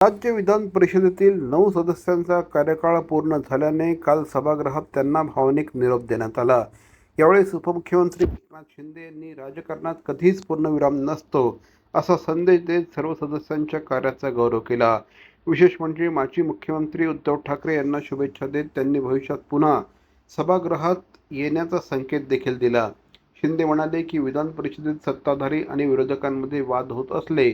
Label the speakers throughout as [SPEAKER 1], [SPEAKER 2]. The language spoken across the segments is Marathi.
[SPEAKER 1] राज्य विधान परिषदेतील 9 सदस्यांचा कार्यकाळ पूर्ण झाल्याने काल सभागृहात त्यांना भावनिक निरोप देण्यात आला। यावेळेस उपमुख्यमंत्री एकनाथ शिंदे यांनी राजकारणात कधीच पूर्णविराम नसतो असा संदेश देत सर्व सदस्यांच्या कार्याचा गौरव केला। विशेष म्हणजे माजी मुख्यमंत्री उद्धव ठाकरे यांना शुभेच्छा देत त्यांनी भविष्यात पुन्हा सभागृहात येण्याचा संकेत देखील दिला। शिंदे म्हणाले की विधान परिषदेत सत्ताधारी आणि विरोधकांमध्ये वाद होत असले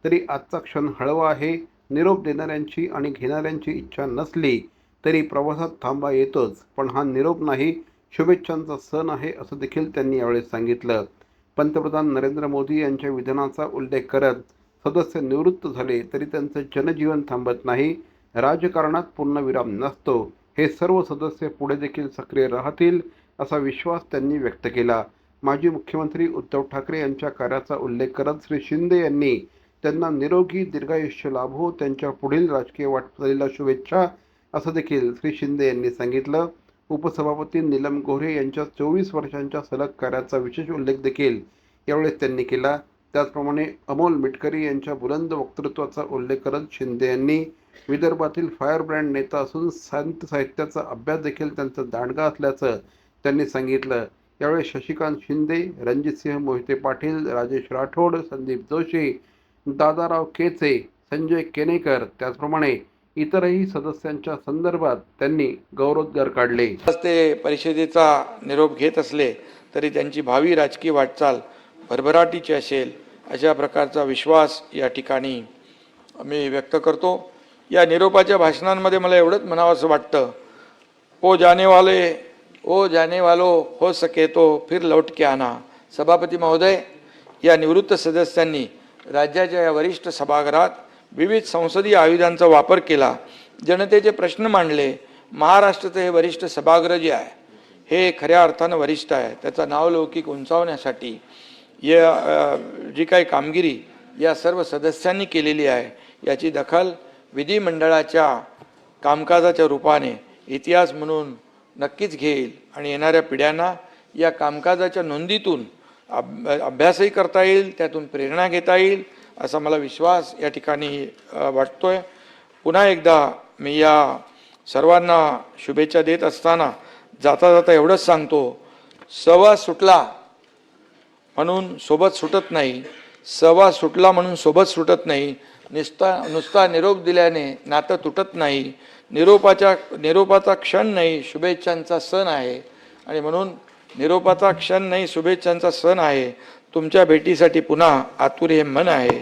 [SPEAKER 1] तरी आजचा क्षण हळवा आहे। निरोप देणाऱ्यांची आणि घेणाऱ्यांची इच्छा नसली तरी प्रवासात थांबा येतोच, पण हा निरोप नाही, शुभेच्छांचा सण आहे असं देखील त्यांनी यावेळी सांगितलं। पंतप्रधान नरेंद्र मोदी यांच्या विधानाचा उल्लेख करत सदस्य निवृत्त झाले तरी त्यांचं जनजीवन थांबत नाही, राजकारणात पूर्णविराम नसतो, हे सर्व सदस्य पुढे देखील सक्रिय राहतील असा विश्वास त्यांनी व्यक्त केला। माजी मुख्यमंत्री उद्धव ठाकरे यांच्या कार्याचा उल्लेख करत श्री शिंदे यांनी त्यांना निरोगी दीर्घायुष्य लाभो, त्यांच्या पुढील राजकीय वाटचालीला शुभेच्छा असं देखील श्री शिंदे यांनी सांगितलं। उपसभापती नीलम गोऱ्हे यांच्या 24 वर्षांच्या सलग कार्याचा विशेष उल्लेख देखील यावेळेस त्यांनी केला। त्याचप्रमाणे अमोल मिटकरी यांच्या बुलंद वक्तृत्वाचा उल्लेख करत शिंदे यांनी विदर्भातील फायर ब्रँड नेता असून संत साहित्याचा अभ्यास देखील त्यांचा दांडगा असल्याचं त्यांनी सांगितलं। यावेळी शशिकांत शिंदे, रणजितसिंह मोहिते पाटील, राजेश राठोड, संदीप जोशी, दादाराव केचे, संजय केनेकर त्याचप्रमाणे इतरही सदस्यांच्या संदर्भात त्यांनी गौरवोद्गार काढले।
[SPEAKER 2] ते परिषदेचा निरोप घेत असले तरी त्यांची भावी राजकीय वाटचाल भरभराटीची असेल अशा प्रकारचा विश्वास या ठिकाणी मी व्यक्त करतो। या निरोपाच्या भाषणांमध्ये मला एवढंच म्हणावंसं वाटतं, ओ जाने वालो हो सके तो फिर लौट के आना। सभापती महोदय, या निवृत्त सदस्यांनी राज्याच्या या वरिष्ठ सभागृहात विविध संसदीय आयुधांचा वापर केला, जनतेचे प्रश्न मांडले। महाराष्ट्राचं हे वरिष्ठ सभागृह जे आहे हे खऱ्या अर्थानं वरिष्ठ आहे, त्याचा नावलौकिक उंचावण्यासाठी या जी काही कामगिरी या सर्व सदस्यांनी केलेली आहे याची दखल विधिमंडळाच्या कामकाजाच्या रूपाने इतिहास म्हणून नक्कीच घेईल आणि येणाऱ्या पिढ्यांना या कामकाजाच्या नोंदीतून अभ्यासही करता येईल, त्यातून प्रेरणा घेता येईल असा मला विश्वास या ठिकाणी वाटतोय। पुन्हा एकदा मी या सर्वांना शुभेच्छा देत असताना जाता जाता एवढंच सांगतो, सहवास सुटला म्हणून सोबत सुटत नाही, सहवास सुटला म्हणून सोबत सुटत नाही, नुसता निरोप दिल्याने नातं तुटत नाही। निरोपाचा क्षण नाही, शुभेच्छांचा सण आहे आणि म्हणून निरोपाचा क्षण नाही, शुभेच्छांचा सण आहे। तुमच्या भेटीसाठी पुन्हा आतुर हे मन आहे।